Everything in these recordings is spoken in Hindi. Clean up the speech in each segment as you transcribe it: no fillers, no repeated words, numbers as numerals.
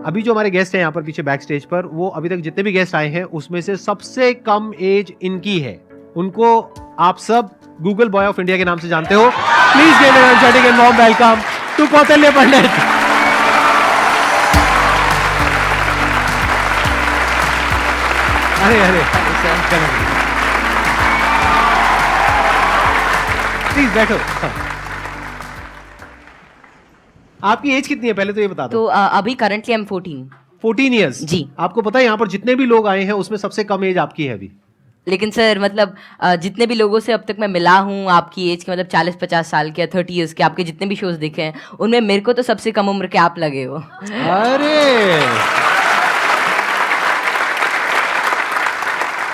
अभी जो हमारे गेस्ट हैं यहाँ पर पीछे बैक स्टेज पर, वो अभी तक जितने भी गेस्ट आए हैं उसमें से सबसे कम एज इनकी है। उनको आप सब गूगल बॉय ऑफ इंडिया के नाम से जानते हो। Please give an energetic and warm welcome to Kautilya Pandit. अरे अरे प्लीज बैठो। आपकी एज कितनी है पहले तो ये बता दो। तो अभी करंटली आई एम 14 ईयर्स जी। आपको पता है यहाँ पर जितने भी लोग आए हैं उसमें सबसे कम एज आपकी है अभी। लेकिन सर मतलब जितने भी लोगों से अब तक मैं मिला हूँ आपकी एज के, मतलब 40-50 साल के या 30 ईयर्स के, आपके जितने भी शोज देखे हैं उनमें मेरे को तो सबसे कम उम्र के आप लगे हो। अरे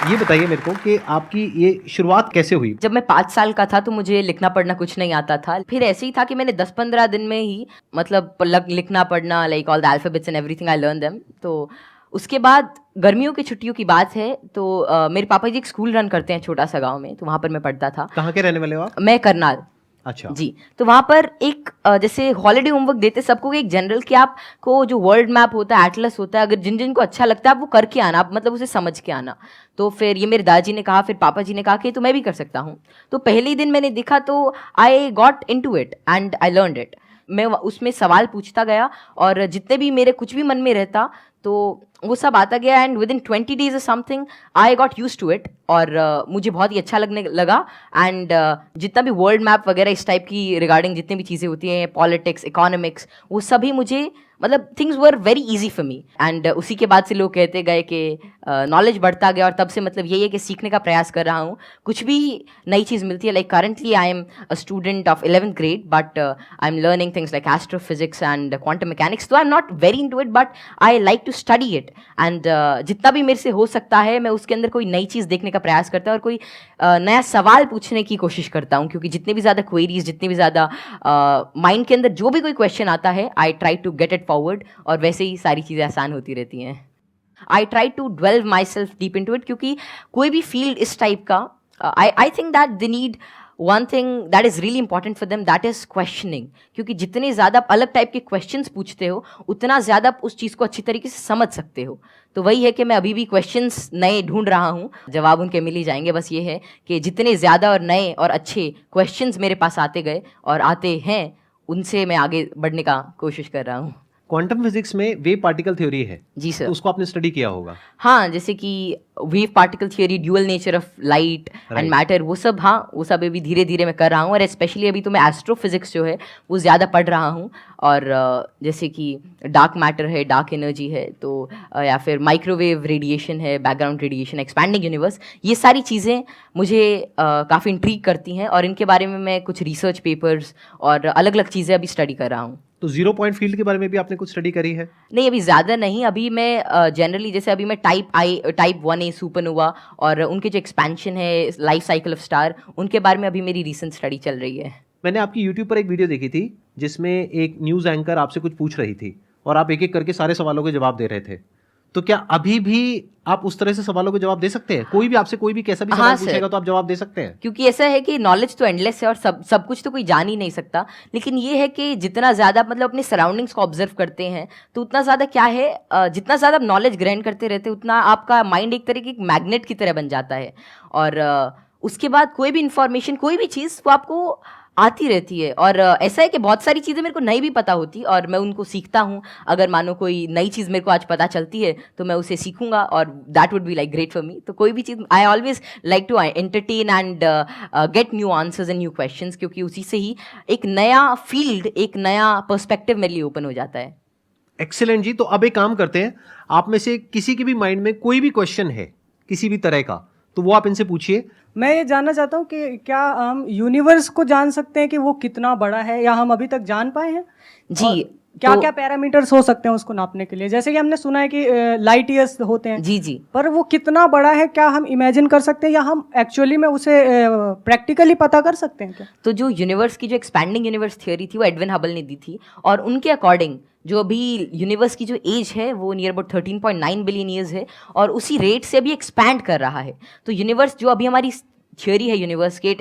ये बताइए मेरे को कि आपकी ये शुरुआत कैसे हुई। जब मैं 5 साल का था तो मुझे लिखना पढ़ना कुछ नहीं आता था। फिर ऐसे ही था कि मैंने 10-15 दिन में ही मतलब लिखना पढ़ना, like all the alphabets and everything I learn them. तो उसके बाद गर्मियों की छुट्टियों की बात है, तो मेरे पापा जी एक स्कूल रन करते हैं छोटा सा गांव में, तो वहाँ पर मैं पढ़ता था। कहाँ के रहने वाले हो आप? मैं करनाल। अच्छा जी। तो वहाँ पर एक जैसे हॉलिडे होमवर्क देते सबको एक जनरल कि आपको जो वर्ल्ड मैप होता है, एटलस होता है, अगर जिन जिन को अच्छा लगता है आप वो करके आना, आप मतलब उसे समझ के आना। तो फिर ये मेरे दादाजी ने कहा, फिर पापा जी ने कहा कि तो मैं भी कर सकता हूँ। तो पहले ही दिन मैंने देखा तो I got into it and I learned it. मैं उसमें सवाल पूछता गया और जितने भी मेरे कुछ भी मन में रहता तो वो सब आता गया, and within 20 days or something I got use to it. और मुझे बहुत ही अच्छा लगने लगा। एंड जितना भी वर्ल्ड मैप वगैरह इस टाइप की रिगार्डिंग जितनी भी चीज़ें होती हैं, पॉलिटिक्स, इकोनॉमिक्स, वो सभी मुझे मतलब things were very easy for me. And उसी के बाद से लोग कहते गए कि नॉलेज बढ़ता गया, और तब से मतलब यही है कि सीखने का प्रयास कर रहा हूँ। कुछ भी नई चीज़ मिलती है, like currently I am a student of 11th grade, but I am learning things like astrophysics and quantum mechanics. तो I am not very into it, but I like to study it. And जितना भी मेरे से हो सकता है मैं उसके अंदर कोई नई चीज़ देखने का प्रयास करता हूँ और कोई नया सवाल पूछने की कोशिश करता हूँ, क्योंकि जितने भी ज़्यादा क्वेरीज, जितनी भी ज़्यादा माइंड के अंदर जो भी कोई क्वेश्चन आता है, I try to get it forward, और वैसे ही सारी चीज़ें आसान होती रहती हैं। I try to dwell myself deep into it, क्योंकि कोई भी फील्ड इस टाइप का, I think that they need one thing that is really important for them, that is questioning. क्योंकि जितने ज़्यादा अलग टाइप के क्वेश्चंस पूछते हो उतना ज़्यादा आप उस चीज़ को अच्छी तरीके से समझ सकते हो। तो वही है कि मैं अभी भी क्वेश्चंस नए ढूंढ रहा हूँ, जवाब उनके मिल ही जाएंगे। बस ये है कि जितने ज़्यादा और नए और अच्छे क्वेश्चंस मेरे पास आते गए और आते हैं, उनसे मैं आगे बढ़ने का कोशिश कर रहा हूँ। क्वांटम फिजिक्स में वेव पार्टिकल थ्योरी है जी सर। तो उसको आपने स्टडी किया होगा। हाँ, जैसे कि wave particle theory, dual nature of light and matter, वो सब, हाँ वो सब अभी धीरे धीरे मैं कर रहा हूँ। और स्पेशली अभी तो मैं एस्ट्रोफिजिक्स जो है वो ज़्यादा पढ़ रहा हूँ। और जैसे कि डार्क मैटर है, डार्क एनर्जी है, तो या फिर माइक्रोवेव रेडिएशन है, बैकग्राउंड रेडिएशन, एक्सपैंडिंग यूनिवर्स, ये सारी चीज़ें मुझे काफ़ी इंट्रीग करती हैं, और इनके बारे में मैं कुछ रिसर्च पेपर्स और अलग अलग चीज़ें अभी स्टडी कर रहा हूँ। तो 0 पॉइंट फील्ड के बारे में भी आपने कुछ स्टडी करी है? नहीं, अभी ज़्यादा नहीं। अभी मैं जनरली जैसे अभी मैं टाइप 1a सुपरनोवा और उनके जो एक्सपेंशन है, लाइफ साइकिल ऑफ स्टार, उनके बारे में अभी मेरी रीसेंट स्टडी चल रही है। मैंने आपकी यूट्यूब पर एक वीडियो देखी थी जिसमें एक न्यूज़ एंकर आपसे कुछ पूछ रही थी और आप एक एक करके सारे सवालों के जवाब दे रहे थे। तो क्या अभी भी आप उस तरह से सवालों के जवाब दे सकते हैं? कोई भी आपसे कोई भी कैसा भी सवाल पूछेगा तो आप जवाब दे सकते हैं? क्योंकि ऐसा है कि नॉलेज तो एंडलेस है और सब कुछ तो कोई जान ही नहीं सकता। लेकिन ये है कि जितना ज़्यादा मतलब अपने सराउंडिंग्स को ऑब्जर्व करते हैं तो उतना ज़्यादा क्या है, जितना ज़्यादा आप नॉलेज ग्रहण करते रहते हैं उतना आपका माइंड एक तरह की मैग्नेट की तरह बन जाता है। और उसके बाद कोई भी इंफॉर्मेशन, कोई भी चीज़ वो आपको आती रहती है। और ऐसा है कि बहुत सारी चीज़ें मेरे को नहीं भी पता होती और मैं उनको सीखता हूँ। अगर मानो कोई नई चीज़ मेरे को आज पता चलती है तो मैं उसे सीखूंगा और that would be like great for me. तो कोई भी चीज़, I always like to entertain and get new answers and new questions, क्योंकि उसी से ही एक नया फील्ड, एक नया पर्सपेक्टिव मेरे लिए ओपन हो जाता है। एक्सीलेंट जी। तो अब एक काम करते हैं, आप में से किसी के भी माइंड में कोई भी क्वेश्चन है किसी भी तरह का तो वो आप इनसे पूछिए। मैं ये जानना चाहता हूँ कि क्या हम यूनिवर्स को जान सकते हैं कि वो कितना बड़ा है, या हम अभी तक जान पाए हैं? जी, क्या क्या पैरामीटर्स हो सकते हैं उसको नापने के लिए? जैसे कि हमने सुना है कि लाइट ईयर्स होते हैं। जी जी। पर वो कितना बड़ा है, क्या हम इमेजिन कर सकते हैं या हम एक्चुअली में उसे प्रैक्टिकली पता कर सकते हैं क्या? तो जो यूनिवर्स की जो एक्सपैंडिंग यूनिवर्स थ्योरी थी वो एडविन हबल ने दी थी, और उनके अकॉर्डिंग जो अभी यूनिवर्स की जो एज है वो नियर अबाउट 13.9 बिलियन ईयर्स है, और उसी रेट से अभी एक्सपैंड कर रहा है। तो यूनिवर्स जो अभी हमारी थियोरी है यूनिवर्स के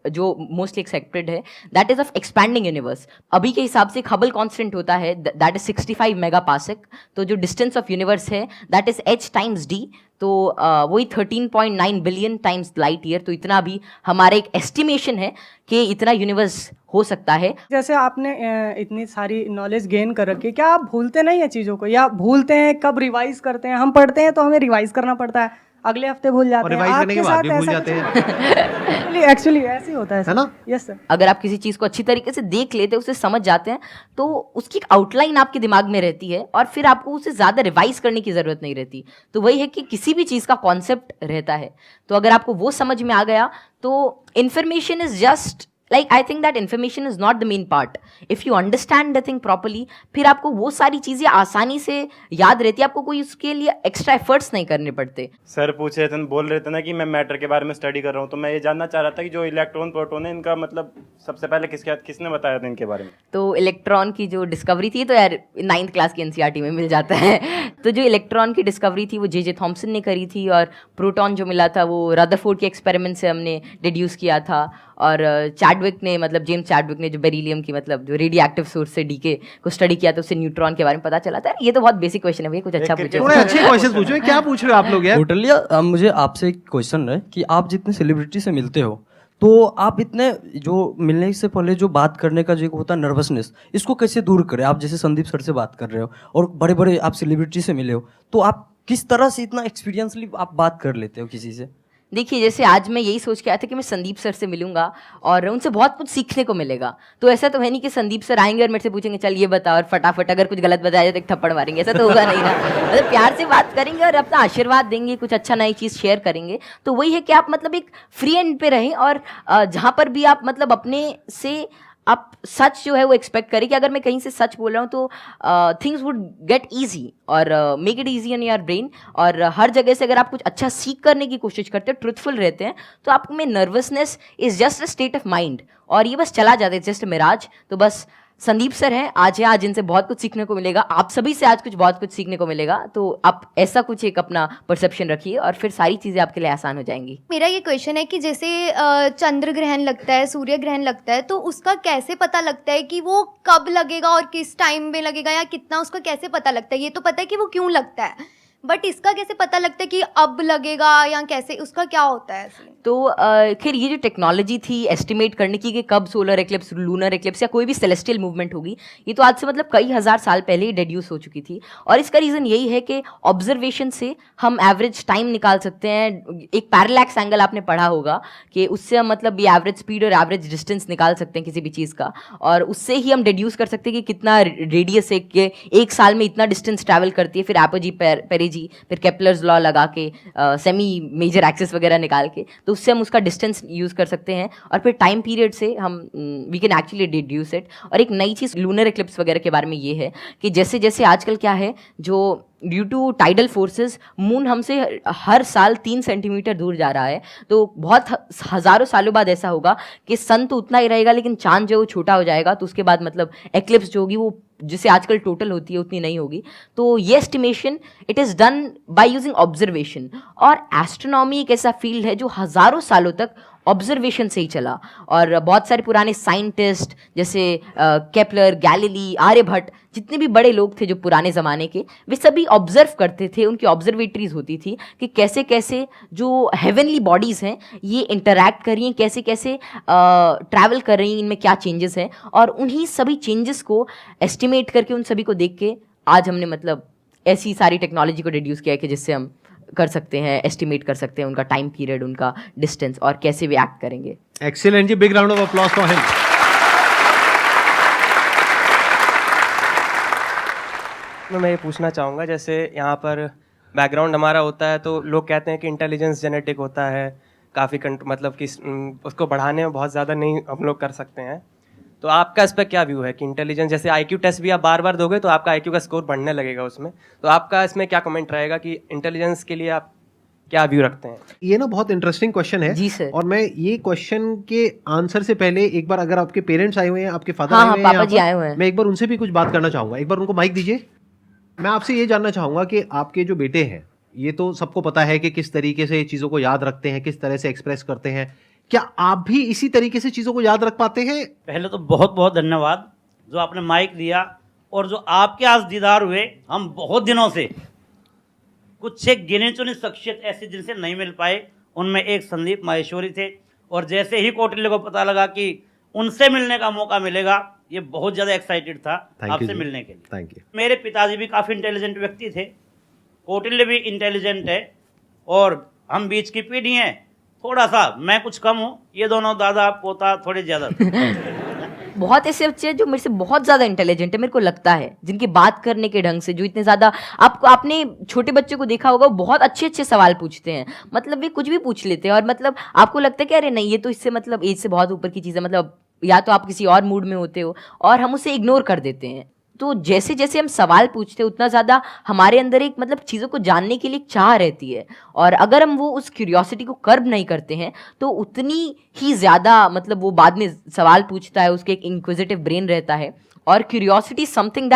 जो मोस्टली एक्सेप्टेड है, that is of expanding universe. अभी के हिसाब से हबल कांस्टेंट होता है दैट इज 65 मेगापास्क, तो जो डिस्टेंस ऑफ यूनिवर्स है that is h times d, तो वही 13.9 बिलियन टाइम्स लाइट ईयर। तो इतना भी हमारा एक एस्टिमेशन है कि इतना यूनिवर्स हो सकता है। जैसे आपने इतनी सारी नॉलेज गेन कर रखी है, क्या आप भूलते नहीं है चीज़ों को, या भूलते हैं कब रिवाइज करते हैं? हम पढ़ते हैं तो हमें रिवाइज करना पड़ता है, अगले हफ्ते भूल जाते और हैं। रिवाइज करने के आपके बाद भी साथ भूल ऐसा जाते हैं। एक्चुअली ऐसे ही होता है है ना? Yes sir. अगर आप किसी चीज़ को अच्छी तरीके से देख लेते हैं, उसे समझ जाते हैं, तो उसकी एक आउटलाइन आपके दिमाग में रहती है और फिर आपको उसे ज़्यादा रिवाइज करने की ज़रूरत नहीं रहती। तो वही है कि किसी भी चीज़ का कॉन्सेप्ट रहता है, तो अगर आपको वो समझ में आ गया तो information is just like I think that information is not the main part. If you understand the thing properly, फिर आपको वो सारी चीज़ें आसानी से याद रहती है, आपको कोई उसके लिए एक्स्ट्रा एफर्ट्स नहीं करने पड़ते। सर पूछ रहे थे, बोल रहे थे ना कि मैं मैटर के बारे में स्टडी कर रहा हूँ, तो मैं ये जानना चाह रहा था कि जो इलेक्ट्रॉन प्रोटॉन है इनका मतलब सबसे पहले किसने बताया था इनके बारे में? तो इलेक्ट्रॉन की जो डिस्कवरी थी, तो यार 9th क्लास की एनसीईआरटी में मिल जाता है। तो जो इलेक्ट्रॉन की डिस्कवरी थी वो जे थॉमसन ने करी थी, और प्रोटॉन जो मिला था वो रदरफोर्ड के एक्सपेरिमेंट से हमने डिड्यूस किया था। और चैडविक ने, मतलब जेम्स चैडविक ने, जो बेरिलियम की मतलब जो रेडियो एक्टिव सोर्स से डीके को स्टडी किया था, उससे न्यूट्रॉन के बारे में पता चला था। ये तो बहुत बेसिक क्वेश्चन है भैया, कुछ अच्छा पूछो। थोड़े अच्छे क्वेश्चन पूछो, क्या पूछ रहे हो आप लोग यार? टोटली। अब मुझे आपसे एक क्वेश्चन है कि आप जितने सेलिब्रिटी से मिलते हो, तो आप इतने जो मिलने से पहले जो बात करने का जो एक होता है नर्वसनेस, इसको कैसे दूर करें? आप जैसे संदीप सर से बात कर रहे हो और बड़े बड़े आप सेलिब्रिटी से मिले हो, तो आप किस तरह से इतना एक्सपीरियंसली आप बात कर लेते हो किसी से? देखिए, जैसे आज मैं यही सोच के आया था कि मैं संदीप सर से मिलूंगा और उनसे बहुत कुछ सीखने को मिलेगा। तो ऐसा तो है नहीं कि संदीप सर आएंगे और मेरे से पूछेंगे चल ये बता, और फटाफट अगर कुछ गलत बताया जाए तो एक थप्पड़ मारेंगे, ऐसा तो होगा नहीं ना। मतलब प्यार से बात करेंगे और अपना आशीर्वाद देंगे, कुछ अच्छा नई चीज़ शेयर करेंगे। तो वही है कि आप मतलब एक फ्री एंड पे रहें, और जहाँ पर भी आप मतलब अपने से आप सच जो है वो एक्सपेक्ट करें कि अगर मैं कहीं से सच बोल रहा हूँ तो थिंग्स वुड गेट ईजी, और make it easy in your brain. और हर जगह से अगर आप कुछ अच्छा सीख करने की कोशिश करते हो, ट्रुथफुल रहते हैं, तो आप में nervousness is just a state of mind, और ये बस चला जाता है, जस्ट मिराज। तो बस संदीप सर हैं आज इनसे बहुत कुछ सीखने को मिलेगा, आप सभी से आज बहुत कुछ सीखने को मिलेगा। तो आप ऐसा कुछ एक अपना परसेप्शन रखिए और फिर सारी चीज़ें आपके लिए आसान हो जाएंगी। मेरा ये क्वेश्चन है कि जैसे चंद्र ग्रहण लगता है, सूर्य ग्रहण लगता है, तो उसका कैसे पता लगता है कि वो कब लगेगा और किस टाइम में लगेगा, या कितना, उसका कैसे पता लगता है? ये तो पता है कि वो क्यों लगता है, बट इसका कैसे पता लगता है कि अब लगेगा, या कैसे, उसका क्या होता है इसमें? तो खैर ये जो टेक्नोलॉजी थी एस्टिमेट करने की कि कब सोलर एक्लिप्स, लूनर एक्लिप्स या कोई भी सेलेस्टियल मूवमेंट होगी, ये तो आज से मतलब कई हज़ार साल पहले ही डेड्यूस हो चुकी थी। और इसका रीज़न यही है कि ऑब्जर्वेशन से हम एवरेज टाइम निकाल सकते हैं। एक पैरेलैक्स एंगल आपने पढ़ा होगा कि उससे हम मतलब ये एवरेज स्पीड और एवरेज डिस्टेंस निकाल सकते हैं किसी भी चीज़ का, और उससे ही हम डिड्यूस कर सकते हैं कि कितना रेडियस है कि एक साल में इतना डिस्टेंस ट्रैवल करती है। फिर एपोजी पेरेजी, फिर केपलर्स लॉ लगा के सेमी मेजर एक्सिस वगैरह निकाल के, तो उससे हम उसका डिस्टेंस यूज़ कर सकते हैं, और फिर टाइम पीरियड से हम we can actually deduce it. और एक नई चीज़ लूनर एक्लिप्स वगैरह के बारे में ये है कि जैसे जैसे आजकल क्या है, जो due to tidal forces moon हमसे हर साल 3 सेंटीमीटर दूर जा रहा है। तो बहुत हज़ारों सालों बाद ऐसा होगा कि सन तो उतना ही रहेगा लेकिन चांद जो है वो छोटा हो जाएगा। तो उसके बाद मतलब एक्लिप्स जो होगी वो जिसे आजकल टोटल होती है उतनी नहीं होगी। तो ये estimation it is done by using observation. और एस्ट्रोनॉमी एक ऐसा फील्ड है जो हज़ारों सालों तक ऑब्जर्वेशन से ही चला, और बहुत सारे पुराने साइंटिस्ट जैसे केपलर, गैलीली, आर्यभट्ट, जितने भी बड़े लोग थे जो पुराने ज़माने के, वे सभी ऑब्जर्व करते थे। उनकी ऑब्जर्वेटरीज होती थी कि कैसे कैसे जो हेवनली बॉडीज़ हैं ये इंटरैक्ट कर रही हैं, कैसे कैसे ट्रैवल कर रही हैं, इनमें क्या चेंजेस हैं, और उन्हीं सभी चेंजेस को एस्टिमेट करके, उन सभी को देख के आज हमने मतलब ऐसी सारी टेक्नोलॉजी को डिड्यूस किया है कि जिससे हम कर सकते हैं, एस्टिमेट कर सकते हैं उनका टाइम पीरियड, उनका डिस्टेंस, और कैसे वे एक्ट करेंगे। एक्सीलेंट जी, big round of applause for him. मैं ये पूछना चाहूँगा, जैसे यहाँ पर बैकग्राउंड हमारा होता है तो लोग कहते हैं कि इंटेलिजेंस जेनेटिक होता है, काफ़ी मतलब कि उसको बढ़ाने में बहुत ज़्यादा नहीं हम लोग कर सकते हैं। तो आपका इस पर क्या व्यू है कि इंटेलिजेंस, जैसे आईक्यू टेस्ट भी आप बार बार दोगे तो आपका आईक्यू का स्कोर बढ़ने लगेगा उसमें, तो आपका इसमें क्या कमेंट रहेगा कि इंटेलिजेंस के लिए आप क्या व्यू रखते हैं? ये ना बहुत इंटरेस्टिंग क्वेश्चन है जी सर। और मैं ये क्वेश्चन के आंसर से पहले एक बार, अगर आपके पेरेंट्स आए हुए हैं, आपके फादर हाँ, आए हुए हैं, पापा जी आए हुए हैं, मैं एक बार उनसे भी कुछ बात करना चाहूंगा। एक बार उनको माइक दीजिए। मैं आपसे ये जानना चाहूंगा कि आपके जो बेटे हैं, ये तो सबको पता है कि किस तरीके से चीज़ों को याद रखते हैं, किस तरह से एक्सप्रेस करते हैं, क्या आप भी इसी तरीके से चीजों को याद रख पाते हैं? पहले तो बहुत बहुत धन्यवाद जो आपने माइक दिया, और जो आपके आज दीदार हुए। हम बहुत दिनों से कुछ एक गिने चुने शख्सियत ऐसे जिनसे नहीं मिल पाए, उनमें एक संदीप माहेश्वरी थे, और जैसे ही कौटिल्य को पता लगा कि उनसे मिलने का मौका मिलेगा, ये बहुत ज़्यादा एक्साइटेड था आपसे मिलने के लिए। Thank you. मेरे पिताजी भी काफ़ी इंटेलिजेंट व्यक्ति थे, कौटिल्य भी इंटेलिजेंट है, और हम बीच की पीढ़ी हैं। थोड़ा सा मैं कुछ कम हूँ, ये दोनों दादा पोता थोड़े ज़्यादा। बहुत ऐसे बच्चे हैं जो मेरे से बहुत ज्यादा इंटेलिजेंट है, मेरे को लगता है, जिनकी बात करने के ढंग से, जो इतने ज्यादा, आपने छोटे बच्चे को देखा होगा, बहुत अच्छे अच्छे सवाल पूछते हैं, मतलब वे कुछ भी पूछ लेते हैं, और मतलब आपको लगता है कि अरे नहीं, ये तो इससे मतलब एज से बहुत ऊपर की चीज़ है, मतलब या तो आप किसी और मूड में होते हो, और हम उसे इग्नोर कर देते हैं। तो जैसे जैसे हम सवाल पूछते हैं, उतना ज़्यादा हमारे अंदर एक मतलब चीज़ों को जानने के लिए एक चाह रहती है, और अगर हम वो उस क्यूरियोसिटी को कर्ब नहीं करते हैं, तो उतनी ही ज़्यादा मतलब वो बाद में सवाल पूछता है, उसके एक इंक्विजिटिव ब्रेन रहता है, और curiosity something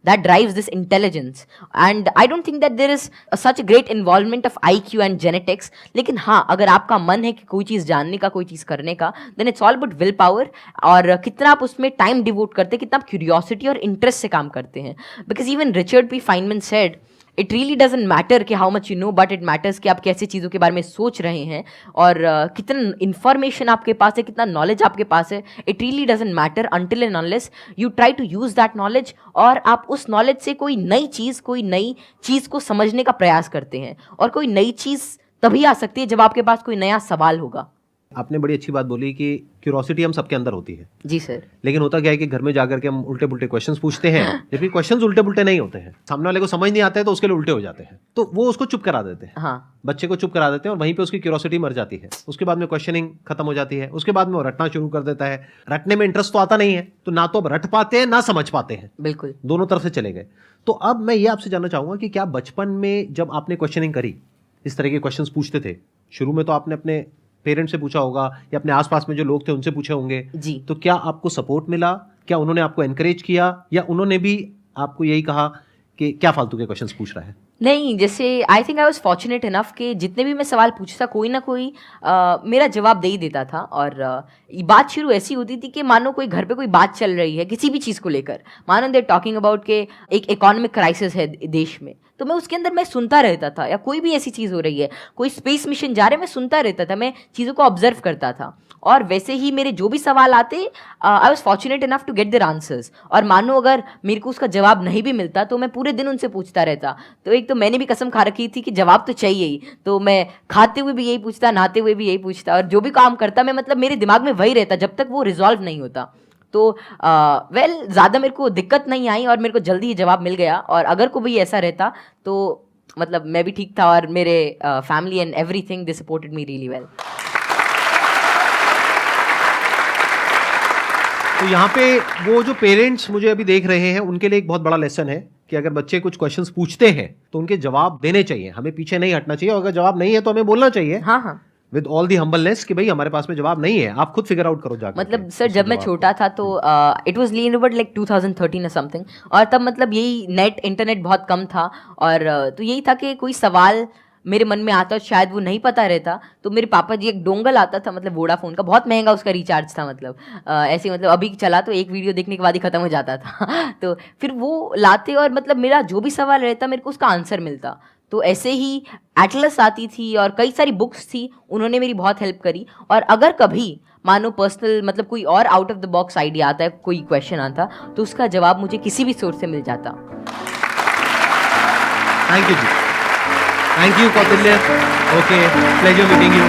that drives this intelligence, and I don't think that there is such a great involvement of IQ and genetics. लेकिन हाँ, अगर आपका मन है कि कोई चीज़ जानने का, कोई चीज़ करने का, then it's all about will power, और कितना आप उसमें टाइम डिवोट करते हैं, कितना आप क्यूरियोसिटी और इंटरेस्ट से काम करते हैं। Because even Richard P Feynman said, it really doesn't matter कि how much you know, but it matters कि आप कैसे चीज़ों के बारे में सोच रहे हैं, और कितना इन्फॉर्मेशन आपके पास है, कितना नॉलेज आपके पास है। It really doesn't matter until and unless you try to use that knowledge, और आप उस नॉलेज से कोई नई चीज़ को समझने का प्रयास करते हैं। और कोई नई चीज़ तभी आ सकती है जब आपके पास कोई नया सवाल होगा। आपने बड़ी अच्छी बात बोली कि क्यूरोसिटी हम सबके अंदर होती है। जी सर। लेकिन होता क्या है कि घर में जाकर के हम उल्टे पुल्टे क्वेश्चंस पूछते हैं, जबकि क्वेश्चंस उल्टे पुल्टे नहीं होते हैं, सामने वाले को समझ नहीं आता है तो उसके लिए उल्टे हो जाते हैं, तो वो उसको चुप करा देते हैं। हाँ, बच्चे को चुप करा देते हैं, और वहीं पे उसकी क्यूरोसिटी मर जाती है। उसके बाद में क्वेश्चनिंग खत्म हो जाती है, उसके बाद में वो रटना शुरू कर देता है। रटने में इंटरेस्ट तो आता नहीं है, तो ना तो अब रट पाते हैं ना समझ पाते हैं, बिल्कुल दोनों तरफ से चले गए। तो अब मैं ये आपसे जानना चाहूंगा कि क्या बचपन में जब आपने क्वेश्चनिंग करी, इस तरह के क्वेश्चंस पूछते थे, शुरू में तो आपने अपने पेरेंट्स से पूछा होगा या अपने आसपास में जो लोग थे उनसे पूछे होंगे जी। तो क्या आपको सपोर्ट मिला? क्या उन्होंने आपको एनकरेज किया, या उन्होंने भी आपको यही कहा कि क्या फालतू के क्वेश्चंस पूछ रहा है? नहीं, जैसे I think I was fortunate enough कि जितने भी मैं सवाल पूछता, कोई ना कोई मेरा जवाब दे ही देता था। और बात शुरू ऐसी होती थी कि मानो कोई घर पे कोई बात चल रही है किसी भी चीज़ को लेकर, मानो दे टॉकिंग अबाउट के एक इकोनॉमिक क्राइसिस है देश में, तो मैं उसके अंदर मैं सुनता रहता था, या कोई भी ऐसी चीज़ हो रही है, कोई स्पेस मिशन जा रहे हैं, मैं सुनता रहता था, मैं चीज़ों को ऑब्जर्व करता था। और वैसे ही मेरे जो भी सवाल आते, I was fortunate enough to get their answers. और मानो अगर मेरे को उसका जवाब नहीं भी मिलता तो मैं पूरे दिन उनसे पूछता रहता। तो एक तो मैंने भी कसम खा रखी थी कि जवाब तो चाहिए ही, तो मैं खाते हुए भी यही पूछता, नहाते हुए भी यही पूछता, और जो भी काम करता मैं मतलब मेरे दिमाग में वही रहता जब तक वो रिजॉल्व नहीं होता। तो ज़्यादा मेरे को दिक्कत नहीं आई, और मेरे को जल्दी ही जवाब मिल गया। और अगर कोई भी ऐसा रहता तो मतलब मैं भी ठीक था, और मेरे family and everything they supported me really well. तो यहाँ पे वो जो पेरेंट्स मुझे अभी देख रहे हैं उनके लिए एक बहुत बड़ा लेसन है कि अगर बच्चे कुछ क्वेश्चंस पूछते हैं तो उनके जवाब देने चाहिए, हमें पीछे नहीं हटना चाहिए, और अगर जवाब नहीं है तो हमें बोलना चाहिए हाँ हाँ, विद ऑल दी हम्बलनेस कि भाई हमारे पास में जवाब नहीं है, आप खुद फिगर आउट करो जाकर। मतलब सर जब मैं छोटा था तो इट वाज लीन लाइक 2013 और समथिंग, और तब मतलब यही इंटरनेट बहुत कम था, और तो यही था कि कोई सवाल मेरे मन में आता, शायद वो नहीं पता रहता, तो मेरे पापा जी एक डोंगल आता था, मतलब वोडाफोन का, बहुत महंगा उसका रिचार्ज था, मतलब ऐसे मतलब अभी चला तो एक वीडियो देखने के बाद ही खत्म हो जाता था तो फिर वो लाते, और मतलब मेरा जो भी सवाल रहता मेरे को उसका आंसर मिलता। तो ऐसे ही एटलस आती थी और कई सारी बुक्स थी, उन्होंने मेरी बहुत हेल्प करी। और अगर कभी मानो पर्सनल मतलब कोई और out of the box idea आता है, कोई क्वेश्चन आता, तो उसका जवाब मुझे किसी भी सोर्स से मिल जाता। थैंक यू जी, thank you Kautilya. Okay, pleasure meeting you.